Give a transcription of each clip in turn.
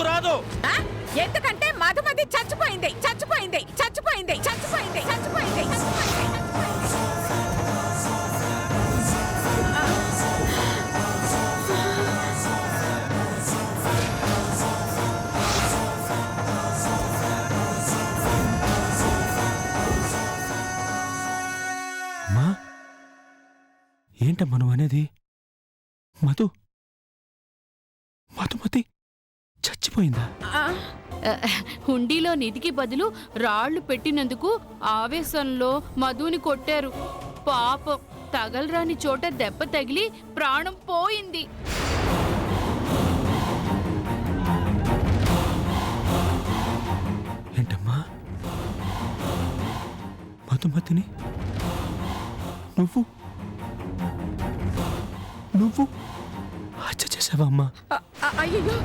రాదు. ఎందుకంటే మధుమతి చచ్చిపోయింది చచ్చిపోయింది చచ్చిపోయింది చచ్చిపోయింది చచ్చిపోయింది అమ్మా, ఏంటమ్మా నువ్వు అనేది? మధుమతి చచ్చిపోయిందా? హుండీలో నిధికి బదులు రాళ్లు పెట్టినందుకు ఆవేశంలో మధుని కొట్టారు. పాపం తగలరాని చోట దెబ్బ తగిలి ప్రాణం పోయింది. ఏంటమ్మా, మధుమతిని నువ్వు హత్య చేసావా అమ్మా? అయ్యో,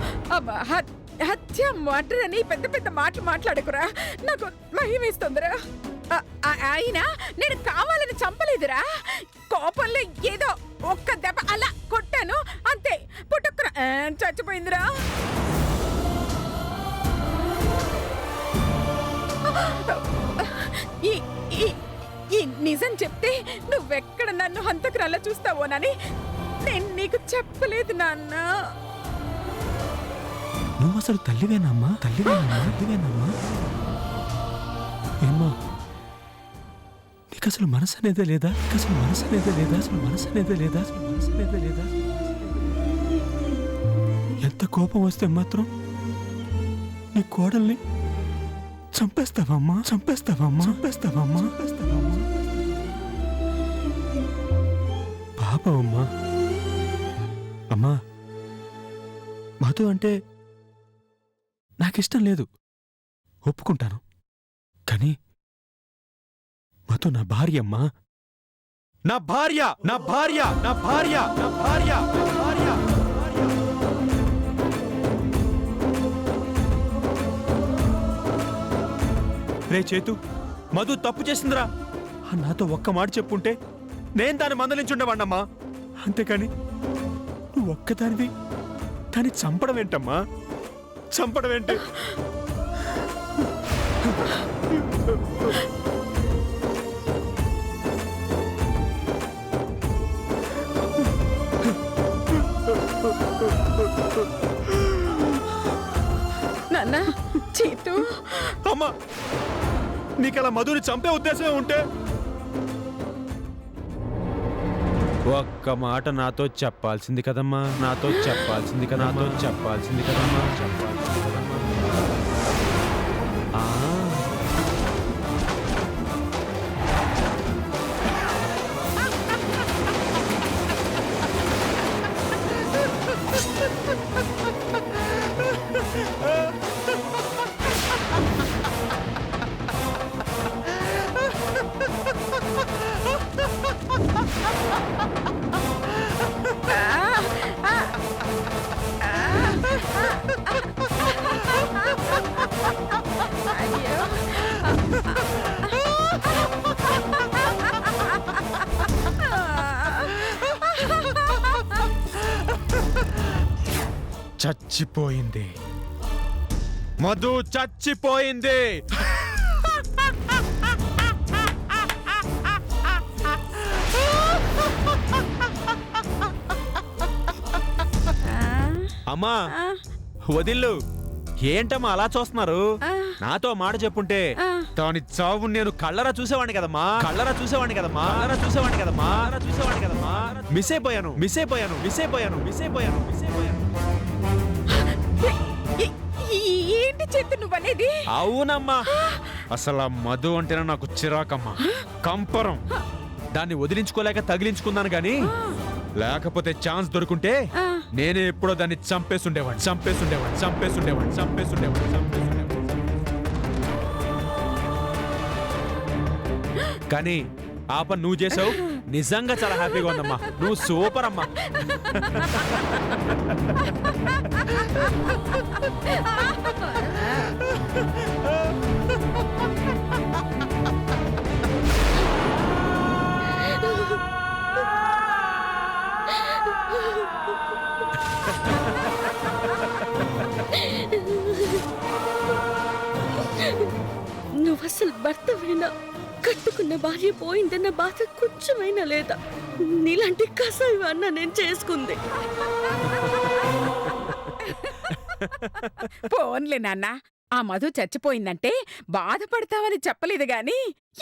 హత్య మర్డర్ అని పెద్ద పెద్ద మాటలు మాట్లాడకురా, నాకు భయం వేస్తుందిరా. అయినా నేను కావాలని చంపలేదురా, కోపంలో ఏదో ఒక్క దెబ్బ అలా కొట్టాను అంతే, పుట్టుకురా చచ్చిపోయిందిరా. ఈ నిజం చెప్తే నువ్వెక్కడ నన్ను హంతకురాలా చూస్తావోనని నేను నీకు చెప్పలేదు నాన్న. నువ్వు అసలు తల్లివేనమ్మా? తల్లివేనమ్మా? ఏమ్మా, నీకు అసలు మనసు అనేదే లేదా? ఎంత కోపం వస్తే మాత్రం నీ కోడల్ని చంపేస్తావమ్మా? పాపమమ్మా. అమ్మా, మధు అంటే నాకిష్టం లేదు, ఒప్పుకుంటాను. కానీ మధు నా భార్య అమ్మా, నా భార్య. రే చేతు, మధు తప్పు చేసిందిరా నాతో ఒక్క మాట చెప్పుంటే నేను దాన్ని మందలించుండేవాణ్ణమ్మా. అంతేకాని నువ్వు ఒక్కదానివి దాన్ని చంపడం ఏంటమ్మా? చంపడం ఏంటి? నాన్న చీతు, అమ్మా, నీకలా మధుని చంపే ఉద్దేశమే ఉంటే ఒక్క మాట నాతో చెప్పాల్సింది కదమ్మా. చచ్చిపోయింది, మధు చచ్చిపోయింది. అమ్మా, వదిల్లు, ఏంటమ్మా అలా చూస్తున్నారు? నాతో మాట చెప్పుంటే దాని చావు నేను కళ్ళరా చూసేవాడిని కదమ్మా. మిస్ అయిపోయాను. ఏంటి చేతు నువ్వనేది? అవునమ్మా, అసలు మధు అంటేనే నాకు చిరాకమ్మా, కంపరం. దాన్ని వదిలించుకోలేక తగిలించుకున్నాను గాని, లేకపోతే ఛాన్స్ దొరుకుంటే నేనే ఎప్పుడో దాన్ని చంపేసుండేవాడిని. కానీ ఆ పని నువ్వు చేసావు, నిజంగా చాలా హ్యాపీగా ఉందమ్మా. నువ్వు సూపర్ అమ్మా. కొంచెమైనా కట్టుకున్న భార్య పోయిందన్న బాధ కొంచెమైనా లేదా? నీలాంటి కసాయి అన్న నేను చేసుకుంది. పోన్లే నాన్న, ఆ మధు చచ్చిపోయిందంటే బాధపడతావని చెప్పలేదు గాని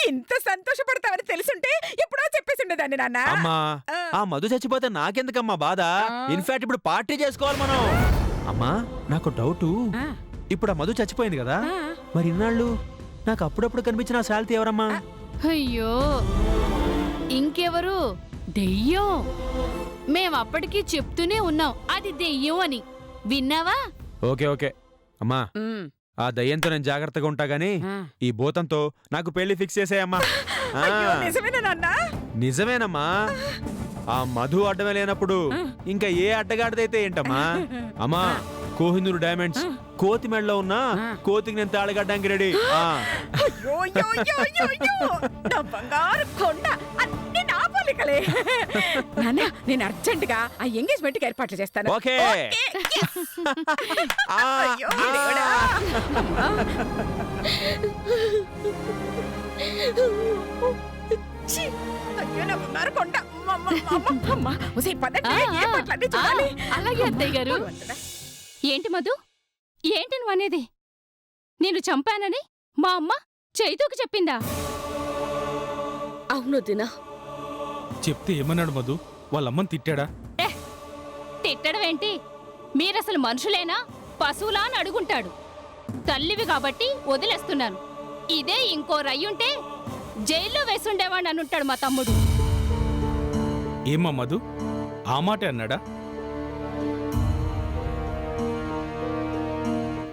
ఇంత సంతోషపడతావని తెలుసుంటే ఎప్పుడో చెప్పేసి ఉండేదాన్ని నాన్న. అమ్మా ఆ మధు చచ్చిపోతే నాకెందుకమ్మా బాధ? ఇన్ఫాక్ట్ ఇప్పుడు పార్టీ చేసుకోవాలి మనం. అమ్మా నాకు డౌటు, ఆ, ఇప్పుడు ఆ మధు చచ్చిపోయింది కదా, ఆ. మరి ఇన్నాళ్ళు నాకు అప్పుడప్పుడు కనిపించిన ఆ శాలిటీ ఎవరమ్మా? అయ్యో ఇంకెవరు? దెయ్యం. మేమప్పటికీ చెప్తూనే ఉన్నాం అది దెయ్యం అని. విన్నావా? ఓకే ఓకే అమ్మా, ఉమ్, ఆ దయ్యంతో నేను జాగ్రత్తగా ఉంటా గానీ ఆ. ఈ భూతంతో నాకు పెళ్లి ఫిక్స్ చేసేయమ్మా. ఆ, అయ్యో, నిజమేనా నాన్న? నిజమేనమ్మా. ఆ మధు అడ్డమే లేనప్పుడు ఇంకా ఏ అడ్డగాడిదైతే ఏంటమ్మా? అమ్మా కోహినూరు డైమండ్స్ కోతి మెడలో ఉన్నా కోతికి నేను తాళగడ్డానికి రెడీ. అయ్యో, అయ్యో, అయ్యో, అయ్యో, అయ్యో! నా బంగారు కొండ, అన్ని నా పోలికలే. నాన్న, నేను అర్జెంటుగా ఆ ఎంగేజ్మెంట్ కి ఏర్పాట్లు చేస్తాను. ఓకే. yes! అయ్యో, దేవుడా! ఛీ! అయ్యో, నా బంగారు కొండ. అమ్మ, అమ్మ, అమ్మ, అమ్మ. ఒసేయ్, పదండి, ఏర్పాట్లన్నీ చూడాలి. అలాగే అత్తయ్య గారు. ఏంటి మధు, ఏంటి నువ్వు అనేది? నేను చంపానని మా అమ్మ చైతూకి చెప్పిందా? అవును దినా. చెప్తే ఏమన్నాడు మధు? వాళ్ళమ్మని తిట్టాడా? తిట్టడం ఏంటి? మీరసలు మనుషులేనా పశువులా అని అడుగుంటాడు. తల్లివి కాబట్టి వదిలేస్తున్నాను. ఇదే ఇంకో రయ్యుంటే జైల్లో వేసుండేవాడిని అనుంటాడు మా తమ్ముడు. ఏమా మధు, ఆ మాటే అన్నాడా?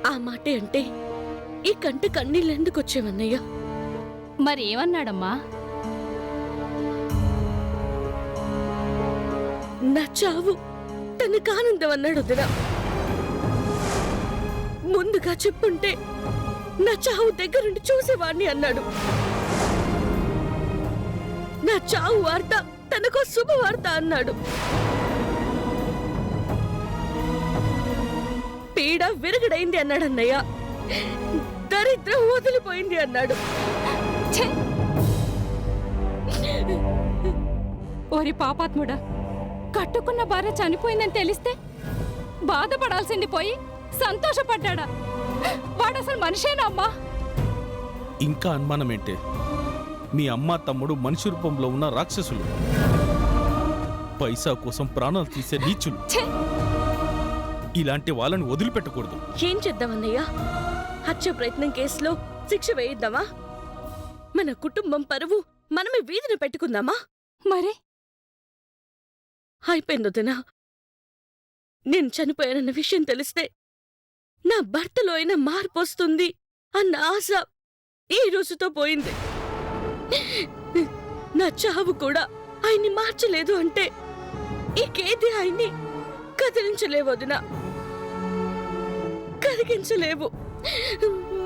ఆ మాటే అంటే ఈ కంటి కన్నీళ్ళు ఎందుకు వచ్చేవన్నయ్యా? మరేమన్నాడమ్మా? నా చావు తనకు ఆనందం అన్నాడు వదినా. ముందుగా చెప్పుంటే నా చావు దగ్గరుండి చూసేవాణ్ణి అన్నాడు. నా చావు వార్త తనకో శుభవార్త అన్నాడు. పీడ విరగడైంది అన్నాడు అన్నయ్య. దరిద్రం వదిలిపోయింది అన్నాడు. ఛే! ఓరి పాపాత్ముడా, కట్టుకున్న భార్య చనిపోయిందని తెలిస్తే బాధపడాల్సింది పోయి సంతోషపడ్డా? వాడసలు మనిషేనా అమ్మా? ఇంకా అనుమానమేంటే? మీ అమ్మ తమ్ముడు మనిషి రూపంలో ఉన్న రాక్షసులు, పైసా కోసం ప్రాణాలు తీసే నీచులు. ఛే! ఇలాంటి వాళ్ళని వదిలిపెట్టకూడదు. ఏం చేద్దామన్నయ్యా? హత్య ప్రయత్నం కేసులో శిక్ష వేయిద్దామా? మన కుటుంబం పరువు మనమే వీధిని పెట్టుకుందామా? మరి అయిపోయింది వదినా. నేను చనిపోయానన్న విషయం తెలిస్తే నా భర్తలో అయినా మార్పు వస్తుంది అన్న ఆశ ఈ రోజుతో పోయింది. నా చావు కూడా ఆయన్ని మార్చలేదు అంటే ఇంకేది ఆయన్ని కదిలించలేవు వదినా. కరిగించలేవు,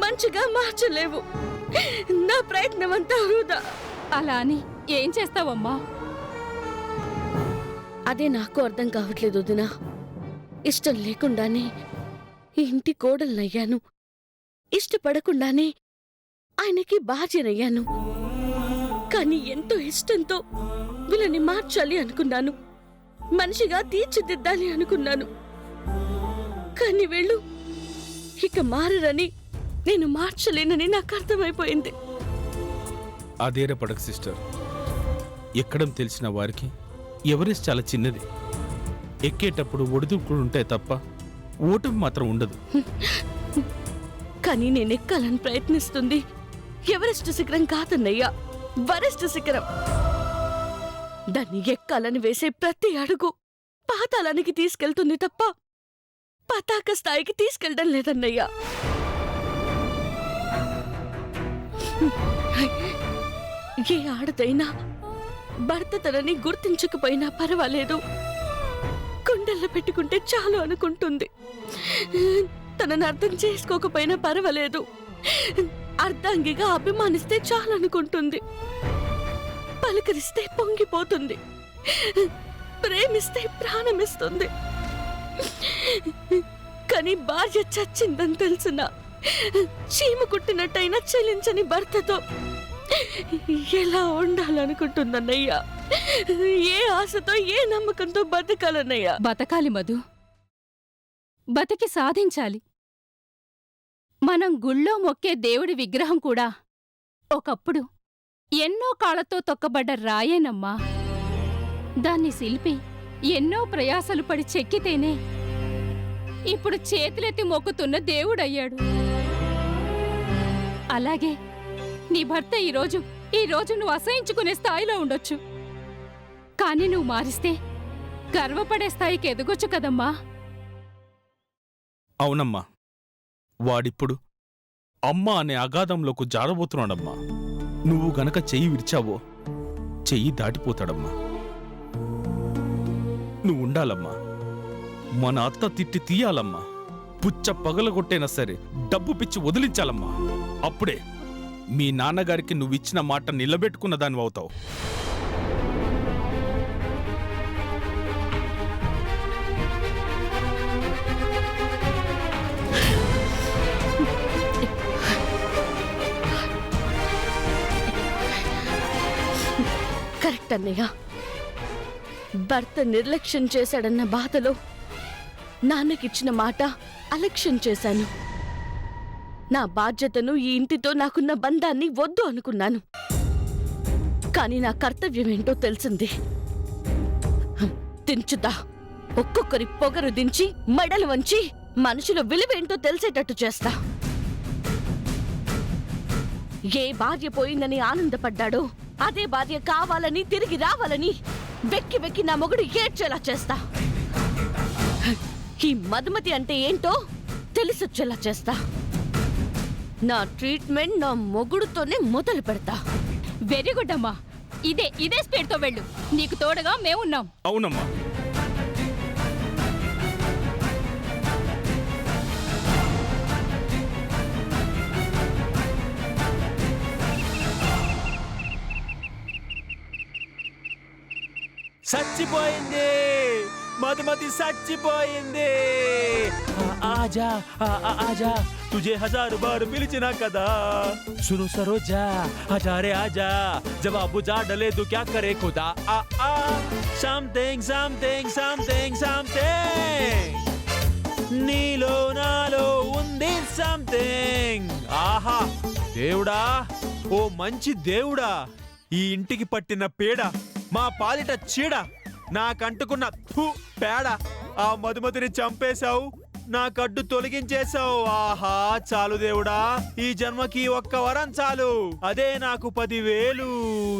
మంచిగా మార్చలేవు. నా ప్రయత్నం అంతా వృధా. అలా అని ఏం చేస్తావమ్మా? అదే నాకు అర్థం కావట్లేదు వదినా. ఇష్టం లేకుండానే ఈ ఇంటి కోడలనయ్యాను. ఇష్టపడకుండానే ఆయనకి భార్యనయ్యాను. కానీ ఎంతో ఇష్టంతో వీళ్ళని మార్చాలి అనుకున్నాను. మనిషిగా తీర్చిదిద్దాలి అనుకున్నాను. కానీ వీళ్ళు ఇక మారరని, నేను మార్చలేనని నాకు అర్థమైపోయింది. అదేరే పడక సిస్టర్. ఎక్కడం తెలిసిన వారికి ఎవరెస్ట్ చాలా చిన్నది. ఎక్కేటప్పుడు ఒడిదుడుకులు ఉంటాయి తప్ప ఓటమి మాత్రం ఉండదు. కానీ నేను ఎక్కాలని ప్రయత్నిస్తుంది ఎవరెస్ట్ శిఖరం కాదన్నయ్యా, వరెస్ట్ శిఖరం. దాన్ని ఎక్కాలని వేసే ప్రతి అడుగు పాతాళానికి తీసుకెళ్తుంది తప్ప పతాక స్థాయికి తీసుకెళ్ళడం లేదన్నయ్యా. ఏ ఆడదైనా భర్త తనని గుర్తించకపోయినా పర్వాలేదు, గుండెల్లో పెట్టుకుంటే చాలు అనుకుంటుంది. తనని అర్థం చేసుకోకపోయినా పర్వాలేదు, అర్ధాంగిగా అభిమానిస్తే చాలు అనుకుంటుంది. పలకరిస్తే పొంగిపోతుంది, ప్రేమిస్తే ప్రాణమిస్తుంది. కానీ భార్య చచ్చిందని తెలిసిన చీమ కుట్టినట్టయినా చెల్లించని భర్తతో ఎలా ఉండాలనుకుంటుందన్నయ్యా? ఏ ఆశతో, ఏ నమ్మకంతో బతకాలన్నయ్యా? బతకాలి మధు, బతికి సాధించాలి. మనం గుళ్ళో మొక్కే దేవుడి విగ్రహం కూడా ఒకప్పుడు ఎన్నో కాళ్లతో తొక్కబడ్డ రాయేనమ్మా. దాన్ని శిల్పి ఎన్నో ప్రయాసలు పడి చెక్కితేనే ఇప్పుడు చేతులెత్తి మొక్కుతున్న దేవుడయ్యాడు. అలాగే నీ భర్త ఈరోజు నువ్వు అసహించుకునే స్థాయిలో ఉండొచ్చు. కాని నువ్వు మారిస్తే గర్వపడే స్థాయికి ఎదగొచ్చు కదమ్మా. అవునమ్మా, వాడిప్పుడు అమ్మ అనే అగాధంలోకి జారబోతున్నాడమ్మా. నువ్వు గనక చెయ్యి విరిచావో చెయ్యి దాటిపోతాడమ్మా. నువ్వు ఉండాలమ్మా. మన అత్త తిట్టి తీయాలమ్మా. పుచ్చ పగలగొట్టైనా సరే డబ్బు పిచ్చి వదిలించాలమ్మా. అప్పుడే మీ నాన్నగారికి నువ్విచ్చిన మాట నిలబెట్టుకున్న దానివి అవుతావు. కరెక్ట్ అన్నయ్య. భర్త నిర్లక్ష్యం చేశాడన్న బాధలో నాన్నకిచ్చిన మాట అలక్ష్యం చేశాను. నా బాధ్యతను, ఈ ఇంటితో నాకున్న బంధాన్ని వద్దు అనుకున్నాను. కాని నా కర్తవ్యమేంటో తెలిసింది. దించుతా. ఒక్కొక్కరి పొగరు దించి మెడలు వంచి మనుషుల విలువేంటో తెలిసేటట్టు చేస్తా. ఏ భార్య పోయిందని ఆనందపడ్డాడో అదే భార్య కావాలని, తిరిగి రావాలని వెక్కి వెక్కి నా మొగుడు ఏడ్చేలా చేస్తా. ఈ మధుమతి అంటే ఏంటో తెలిసొచ్చేలా చేస్తా. నా ట్రీట్మెంట్ నా మొగుడుతోనే మొదలు పెడతా. వెరీ గుడ్ అమ్మా. ఇదే స్పీడ్తో వెళ్ళు. నీకు తోడుగా మేమున్నాం. అవునమ్మా. చచ్చిపోయింది మధుమతి, చచ్చిపోయింది. ఆజా ఆజా తుజే 1000 బార్ పిలిచినా కదా. సును సరోజా హజారే ఆజా జవాబు జాడలేదు క్యా కరే ఖుదా. సంథింగ్ సంథింగ్ సంథింగ్ సంథింగ్ నీలో నాలో ఉంది సంథింగ్. ఆహా దేవుడా, ఓ మంచి దేవుడా, ఈ ఇంటికి పట్టిన పీడ, మా పాలిట చీడ, నాకంటుకున్న పేడ, ఆ మధుమతిని చంపేశావు, నా కడ్డు తొలగించేశావు. ఆహా చాలు దేవుడా, ఈ జన్మకి ఒక్క వరం చాలు, అదే నాకు 10,000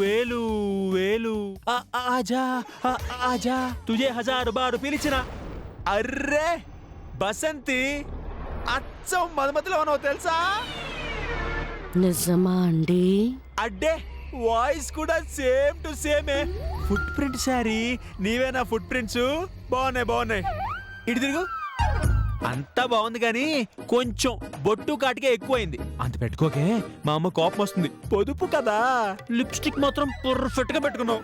వేలు వేలు. ఆజా ఆజా తుజే 1000 బారు పిలిచిన. అర్రే బసంతి, అచ్చం మధుమతిలో ఉన్నావు తెలుసా? నిజమా అండి? అడ్డే వాయిస్ కూడా సేమ్ టు సేమే. ఫుట్ ప్రింట్ శారీ, నీవేనా ఫుట్ ప్రింట్స్? బాగున్నాయి. ఇటు తిరుగు. అంతా బాగుంది కానీ కొంచెం బొట్టు కాటికే ఎక్కువైంది. అంత పెట్టుకోకే, మా అమ్మ కోపం వస్తుంది. పొదుపు కదా. లిప్స్టిక్ మాత్రం పర్ఫెక్ట్ గా పెట్టుకున్నావు.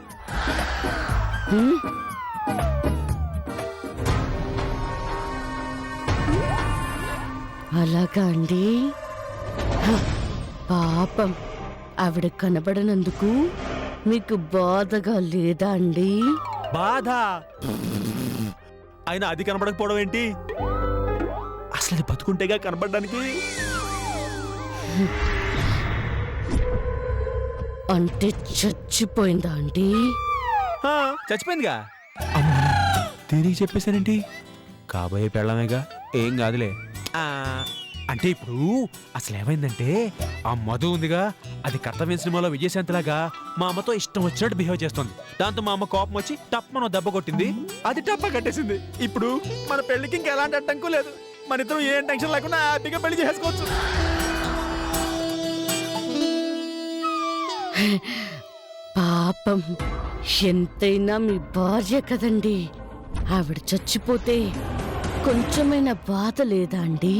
అలాగా అండి? పాపం, ఆవిడ కనబడనందుకు మీకు బాధగా లేదా అండి? బాధ అయినా అది కనబడకపోవడం ఏంటి? అసలు అది బతుకుంటేగా కనబడడానికి. అంటే చచ్చిపోయిందా అండి? చచ్చిపోయిందిగా. తిరిగి చెప్పేశానేంటి? కాబోయే పెళ్ళమేగా, ఏం కాదులే. అంటే ఇప్పుడు అసలు ఏమైందంటే, ఆ మధు ఉందిగా, అది కర్తవ్యం సినిమాలో విజయశాంతిలాగా మా అమ్మతో ఇష్టం వచ్చినట్టు బిహేవ్ చేస్తుంది. దాంతో మా అమ్మ కోపం వచ్చి టప్మనో దెబ్బ కొట్టింది. అది టప్ప కట్టేసింది. ఇప్పుడు మన పెళ్లికి ఇంకా ఎలాంటి అడ్డంకు లేదు. మన ఇద్దరం ఏం టెన్షన్ లేకుండా హ్యాపీగా పెళ్లి చేసుకోవచ్చు. పాపం, ఎంతైనా మీ భార్య కదండి. ఆవిడ చచ్చిపోతే కొంచెమైనా బాధ లేదా అండి?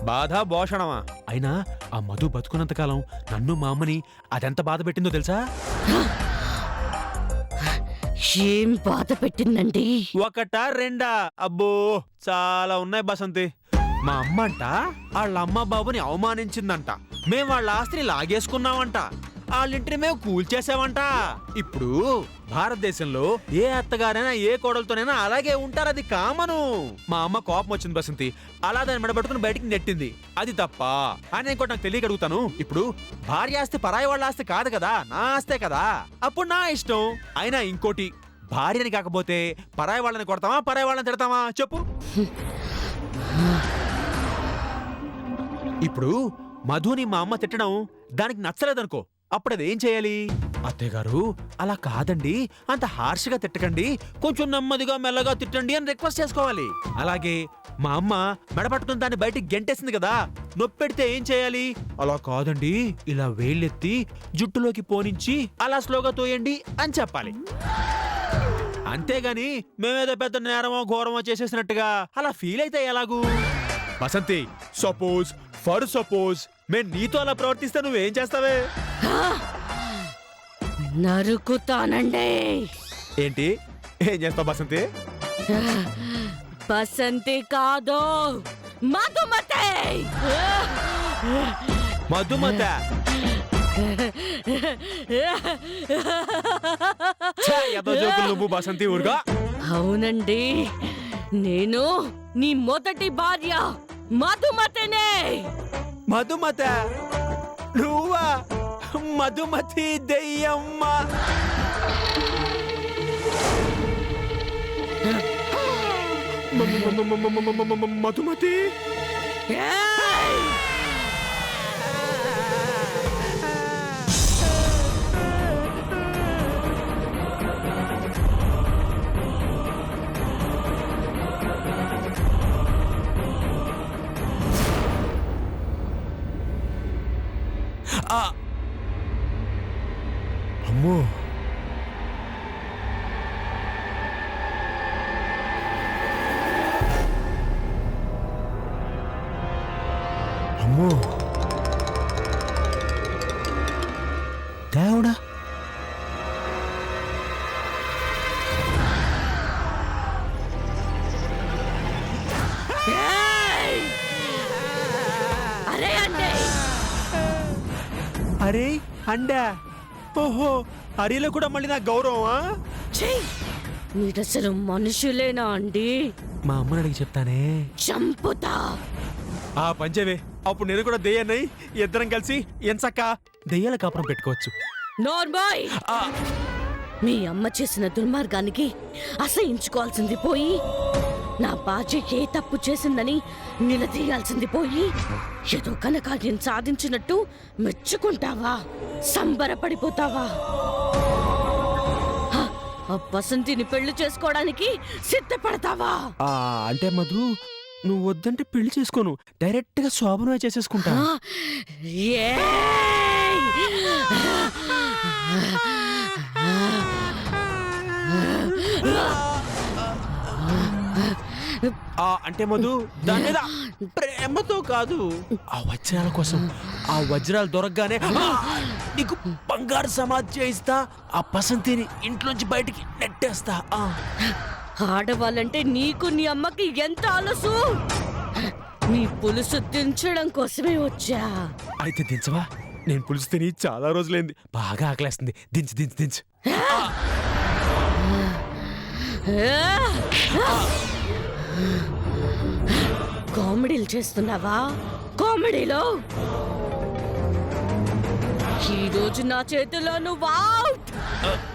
బాధ భోషణమా? అయినా ఆ మధు బతుకున్నంత కాలం నన్ను మా అమ్మని అదెంత బాధ పెట్టిందో తెలుసా? ఏం బాధ పెట్టిందండి? ఒకటా రెండా? అబ్బో చాలా ఉన్నాయి బసంతి. మా అమ్మ అంట వాళ్ళ అమ్మ బాబుని అవమానించిందంట, మేము వాళ్ళ ఆస్తిని లాగేసుకున్నామంట, వాళ్ళింటిని మేము కూల్చేసామంట. ఇప్పుడు భారతదేశంలో ఏ అత్తగారైనా ఏ కోడలతోనైనా అలాగే ఉంటారు, అది కామను. మా అమ్మ కోపం వచ్చింది బసంతి, అలా దాన్ని మెడబట్టుకుని బయటికి నెట్టింది, అది తప్ప అని ఇంకోటి నాకు తెలియక అడుగుతాను. ఇప్పుడు భార్య ఆస్తి పరాయి వాళ్ళ ఆస్తి కాదు కదా, నా ఆస్తే కదా, అప్పుడు నా ఇష్టం. అయినా ఇంకోటి, భార్యని కాకపోతే పరాయి వాళ్ళని కొడతామా, పరాయి వాళ్ళని తిడతామా చెప్పు? ఇప్పుడు మధుని మా అమ్మ తిట్టడం దానికి నచ్చలేదనుకో, అప్పుడు అదేం చేయాలి? అత్తయ్య గారు అలా కాదండి, అంత హార్ష్గా తిట్టకండి, కొంచెం నెమ్మదిగా మెల్లగా తిట్టండి అని రిక్వెస్ట్ చేసుకోవాలి. అలాగే మా అమ్మ మెడపట్టుకుని దాన్ని బయటికి గెంటేసింది కదా, నొప్పెడితే ఏం చేయాలి? అలా కాదండి, ఇలా వేళ్ళెత్తి జుట్టులోకి పోనించి అలా స్లోగా తోయండి అని చెప్పాలి. అంతేగాని మేమేదో పెద్ద నేరమో ఘోరమో చేసేసినట్టుగా అలా ఫీల్ అయితే ఎలాగూ? బసంతి, సపోజ్ మేము నీతో అలా ప్రవర్తిస్తే నువ్వేం చేస్తావే? నరుకుతానండి. ఏంటి ఏం చేస్తావు బసంతి? బసంతి కాదు, మధుమతి. మధుమత నువ్వు బసంతి ఊరుగా. అవునండి, నేను నీ మొదటి భార్య మధుమతినే. మధుమత నువ్వా? మధుమతి దెయ్యమ్మ. మధుమతి అమ్మో, అమ్మో, దేవుడా. అరే అండా, ఓహో అరిలో కూడా మళ్ళీ నా గౌరవమా? మీరసలు మనుషులేనా అండి? మా అమ్మని అడిగి చెప్తానే. చంపుతా. ఆ పంచవే, అప్పుడు నేను కూడా దెయ్యాన్ని, ఇద్దరం కలిసి ఎంచక్క దెయ్యాల కాపురం పెట్టుకోవచ్చు. నార్మాయ్, మీ అమ్మ చేసిన దుర్మార్గానికి అసహించుకోవాల్సింది పోయి, నా బాధ్య ఏ తప్పు చేసిందని నిలదీయాల్సింది పోయి, ఏదో కనకార్యం సాధించినట్టు మెచ్చుకుంటావా, సంబరపడిపోతావా? ఆ వసంతిని పెళ్లి చేసుకోవడానికి సిద్ధపడతావా? అంటే మధు, నువ్వు వద్దంటే పెళ్లి చేసుకోను, డైరెక్ట్ గా శోభనమే చేసేసుకుంటా. అంటే మధు, దాని మీద ప్రేమతో కాదు, ఆ వజ్రాల కోసం. ఆ వజ్రాలు దొరకగానే నీకు బంగారు సమాధి చేయిస్తా, ఆ బసంతిని ఇంట్లోంచి బయటికి నెట్టేస్తా. ఆడవాళ్ళంటే నీకు నీ అమ్మకి ఎంత ఆలసు. నీ పులుసు దించడం కోసమే వచ్చా. అయితే దించవా? నేను పులుసు తిని చాలా రోజులైంది, బాగా ఆకలేస్తుంది. దించు దించు దించు. కామెడీలు చేస్తున్నావా? కామెడీలో ఈ రోజు నా చేతిలో నువ్వు అవుట్.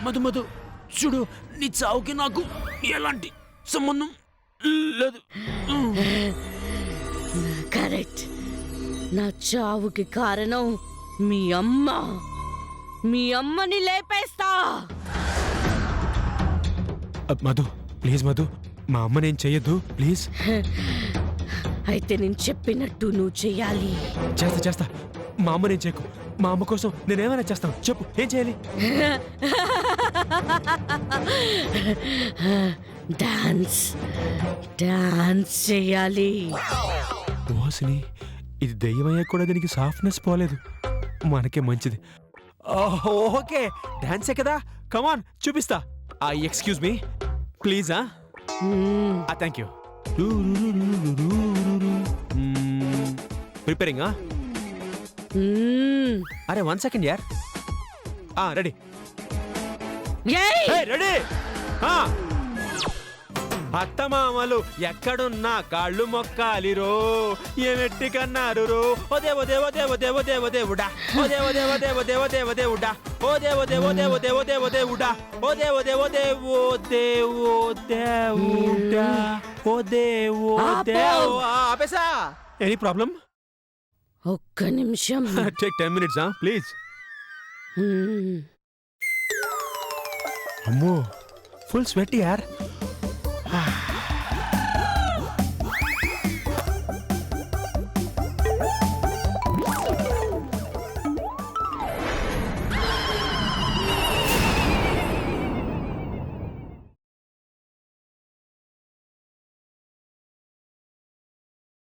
మధు మధు చూడు, నీ చావుకి నాకు ఎలాంటి సంబంధం లేదు. కరెక్ట్. నా చావుకి కారణం మీ అమ్మ. మీ అమ్మని లేపేస్తా. మధు ప్లీజ్, మధు మా అమ్మ నేను చెయ్యొద్దు ప్లీజ్. అయితే నేను చెప్పినట్టు నువ్వు చెయ్యాలి. చేస్తా చేస్తా. మా అమ్మ నేను చేయకు. మా అమ్మ కోసం నేనేమైనా చేస్తాను, చెప్పు ఏం చేయాలి? డాన్స్ డాన్స్ చెయ్యాలి. ఓసిని, ఇది దెయ్యమయ్యా కూడా దీనికి సాఫ్ట్నెస్ పోలేదు, మనకే మంచిది. ఓకే, డాన్సే కదా, కమాన్ చూపిస్తా. Excuse me please. Thank you. Preparing అరే 1 సెకండ్ యార్ రెడీ రెడీ అత్తమామలు ఎక్కడున్నా కాళ్ళు మొక్కాలిరో ఏమెట్టి కన్నారు రో ఓ దేవ దేవ దేవ దేవ దేవ దేవుడా ఓ దేవ దేవ దేవ దేవ దేవ దేవుడా ఓ దేవ దేవ దేవ దేవ దేవ దేవుడా ఓ దేవ దేవ దేవో దేవో దేవుడా ఓ దేవో దేవ ఆపేసా ఎనీ ప్రాబ్లం ఒక్క నిమిషం. టేక్ 10 minutes ప్లీజ్ అమ్మో ఫుల్ స్వెట్ యార్